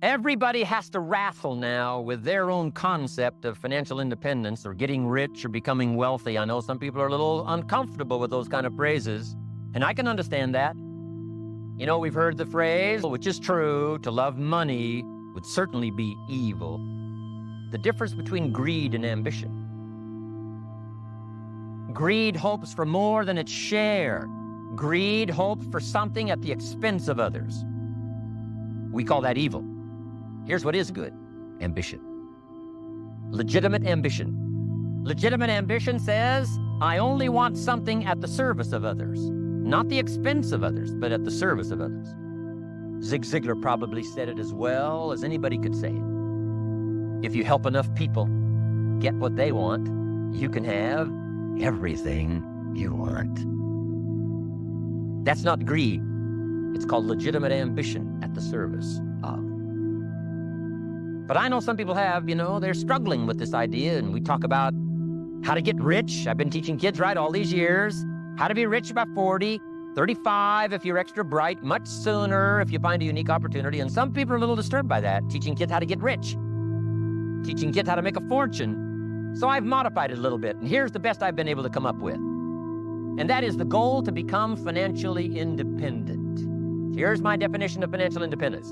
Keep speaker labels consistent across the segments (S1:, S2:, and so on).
S1: Everybody has to wrestle now with their own concept of financial independence or getting rich or becoming wealthy. I know some people are a little uncomfortable with those kind of phrases, and I can understand that. You know, we've heard the phrase, which is true, to love money would certainly be evil. The difference between greed and ambition. Greed hopes for more than its share. Greed hopes for something at the expense of others. We call that evil. Here's what is good: ambition. Legitimate ambition. Legitimate ambition says, I only want something at the service of others. Not the expense of others, but at the service of others. Zig Ziglar probably said it as well as anybody could say it. If you help enough people get what they want, you can have everything you want. That's not greed. It's called legitimate ambition at the service of. But I know some people have, they're struggling with this idea, and we talk about how to get rich. I've been teaching kids, all these years, how to be rich by 40, 35 if you're extra bright, much sooner if you find a unique opportunity. And some people are a little disturbed by that, teaching kids how to get rich, teaching kids how to make a fortune. So I've modified it a little bit, and here's the best I've been able to come up with. And that is the goal to become financially independent. Here's my definition of financial independence: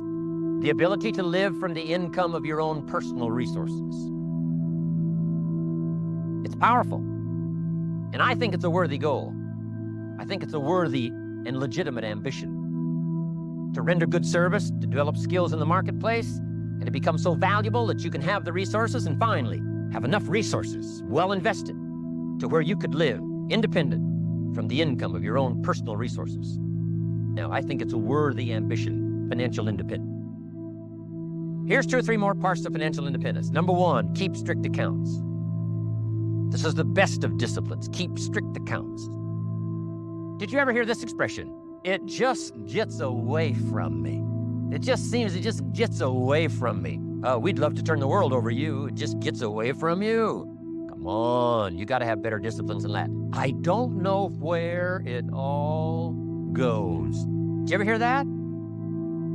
S1: the ability to live from the income of your own personal resources. It's powerful, and I think it's a worthy goal. I think it's a worthy and legitimate ambition. To render good service, to develop skills in the marketplace, and to become so valuable that you can have the resources, and finally, have enough resources, well invested, to where you could live independent from the income of your own personal resources. Now, I think it's a worthy ambition, financial independence. Here's 2 or 3 more parts of financial independence. Number 1, keep strict accounts. This is the best of disciplines. Keep strict accounts. Did you ever hear this expression? It just gets away from me. It just gets away from me. Oh, we'd love to turn the world over you. It just gets away from you. Come on, you got to have better disciplines than that. I don't know where it all goes. Did you ever hear that?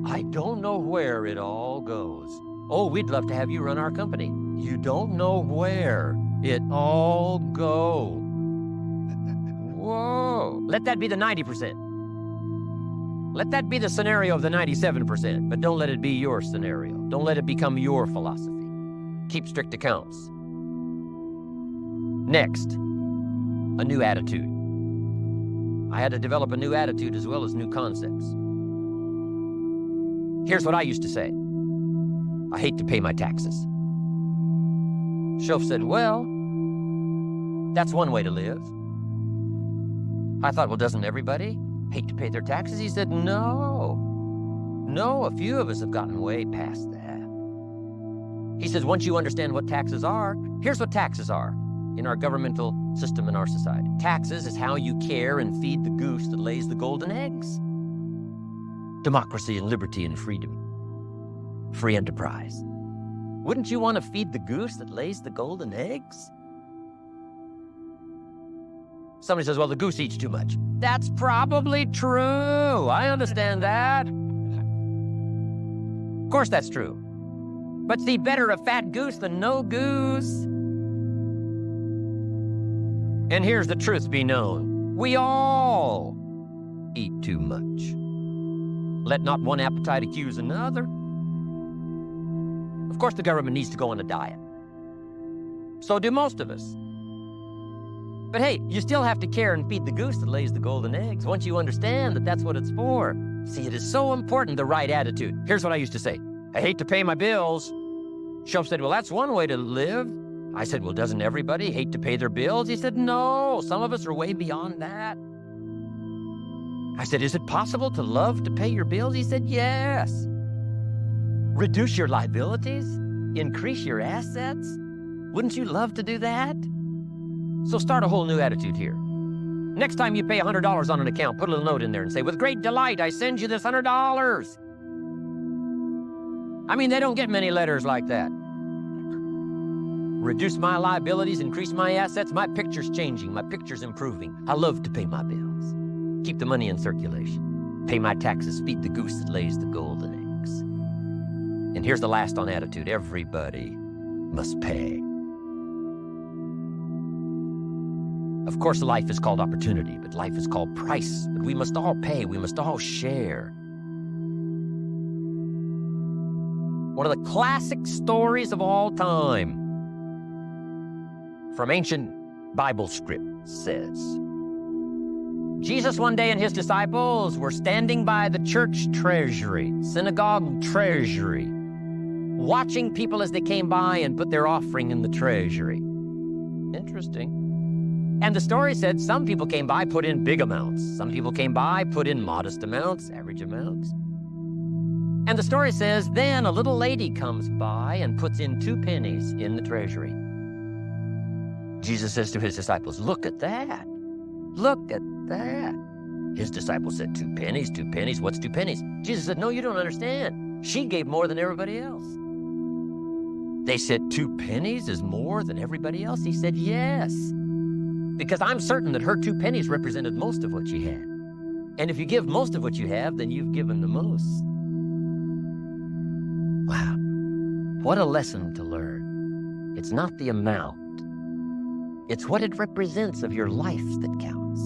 S1: I don't know where it all goes. Oh, we'd love to have you run our company. You don't know where it all goes. Whoa. Let that be the 90%. Let that be the scenario of the 97%, but don't let it be your scenario. Don't let it become your philosophy. Keep strict accounts. Next, a new attitude. I had to develop a new attitude as well as new concepts. Here's what I used to say: I hate to pay my taxes. Shoaff said, well, that's one way to live. I thought, well, doesn't everybody hate to pay their taxes? He said, no, a few of us have gotten way past that. He says, once you understand what taxes are, here's what taxes are in our governmental system in our society. Taxes is how you care and feed the goose that lays the golden eggs. Democracy and liberty and freedom. Free enterprise. Wouldn't you want to feed the goose that lays the golden eggs? Somebody says, well, the goose eats too much. That's probably true. I understand that. Of course that's true. But see, better a fat goose than no goose. And here's the truth be known. We all eat too much. Let not one appetite accuse another. Of course, the government needs to go on a diet. So do most of us. But hey, you still have to care and feed the goose that lays the golden eggs once you understand that that's what it's for. See, it is so important, the right attitude. Here's what I used to say: I hate to pay my bills. Shoaff said, well, that's one way to live. I said, well, doesn't everybody hate to pay their bills? He said, no, some of us are way beyond that. I said, is it possible to love to pay your bills? He said, yes. Reduce your liabilities? Increase your assets? Wouldn't you love to do that? So start a whole new attitude here. Next time you pay $100 on an account, put a little note in there and say, with great delight, I send you this $100. I mean, they don't get many letters like that. Reduce my liabilities, increase my assets. My picture's changing. My picture's improving. I love to pay my bills. Keep the money in circulation. Pay my taxes. Feed the goose that lays the golden eggs. And here's the last on attitude. Everybody must pay. Of course, life is called opportunity, but life is called price. But we must all pay. We must all share. One of the classic stories of all time from ancient Bible script says, Jesus one day and his disciples were standing by the church treasury, synagogue treasury, watching people as they came by and put their offering in the treasury. Interesting. And the story said some people came by, put in big amounts. Some people came by, put in modest amounts, average amounts. And the story says, then a little lady comes by and puts in 2 pennies in the treasury. Jesus says to his disciples, look at that. Look at that. His disciples said, 2 pennies, 2 pennies. What's 2 pennies? Jesus said, no, you don't understand. She gave more than everybody else. They said, 2 pennies is more than everybody else? He said, yes. Because I'm certain that her 2 pennies represented most of what she had. And if you give most of what you have, then you've given the most. Wow. What a lesson to learn. It's not the amount. It's what it represents of your life that counts.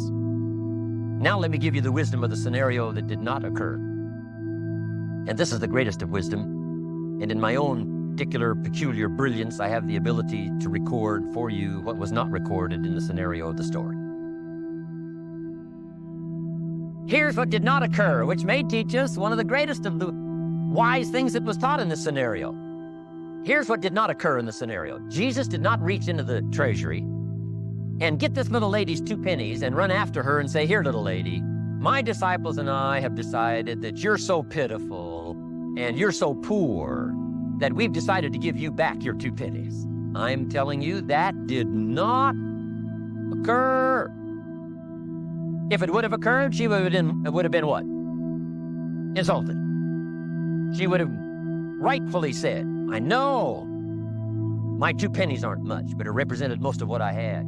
S1: Now let me give you the wisdom of the scenario that did not occur. And this is the greatest of wisdom. And in my own particular peculiar brilliance, I have the ability to record for you what was not recorded in the scenario of the story. Here's what did not occur, which may teach us one of the greatest of the wise things that was taught in this scenario. Here's what did not occur in the scenario. Jesus did not reach into the treasury and get this little lady's 2 pennies and run after her and say, here, little lady, my disciples and I have decided that you're so pitiful and you're so poor that we've decided to give you back your 2 pennies. I'm telling you, that did not occur. If it would have occurred, she would have been what? Insulted. She would have rightfully said, I know my 2 pennies aren't much, but it represented most of what I had.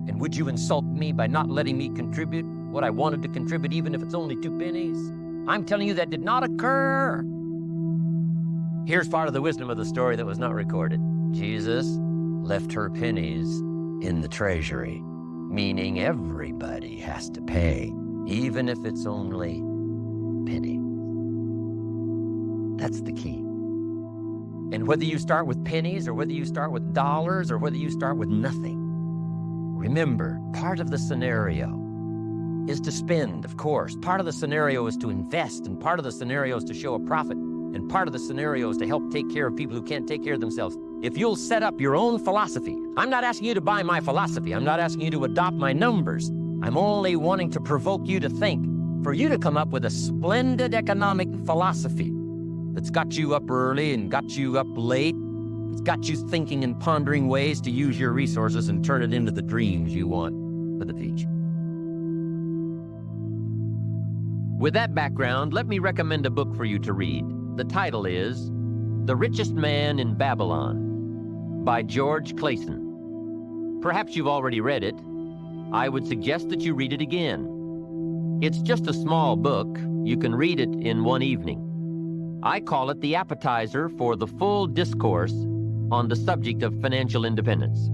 S1: And would you insult me by not letting me contribute what I wanted to contribute, even if it's only 2 pennies? I'm telling you, that did not occur. Here's part of the wisdom of the story that was not recorded. Jesus left her pennies in the treasury, meaning everybody has to pay, even if it's only penny. That's the key. And whether you start with pennies or whether you start with dollars or whether you start with nothing, remember, part of the scenario is to spend, of course. Part of the scenario is to invest, and part of the scenario is to show a profit. And part of the scenario is to help take care of people who can't take care of themselves. If you'll set up your own philosophy, I'm not asking you to buy my philosophy. I'm not asking you to adopt my numbers. I'm only wanting to provoke you to think, for you to come up with a splendid economic philosophy that's got you up early and got you up late. It's got you thinking and pondering ways to use your resources and turn it into the dreams you want for the future. With that background, let me recommend a book for you to read. The title is The Richest Man in Babylon by George Clason. Perhaps you've already read it. I would suggest that you read it again. It's just a small book. You can read it in one evening. I call it the appetizer for the full discourse on the subject of financial independence.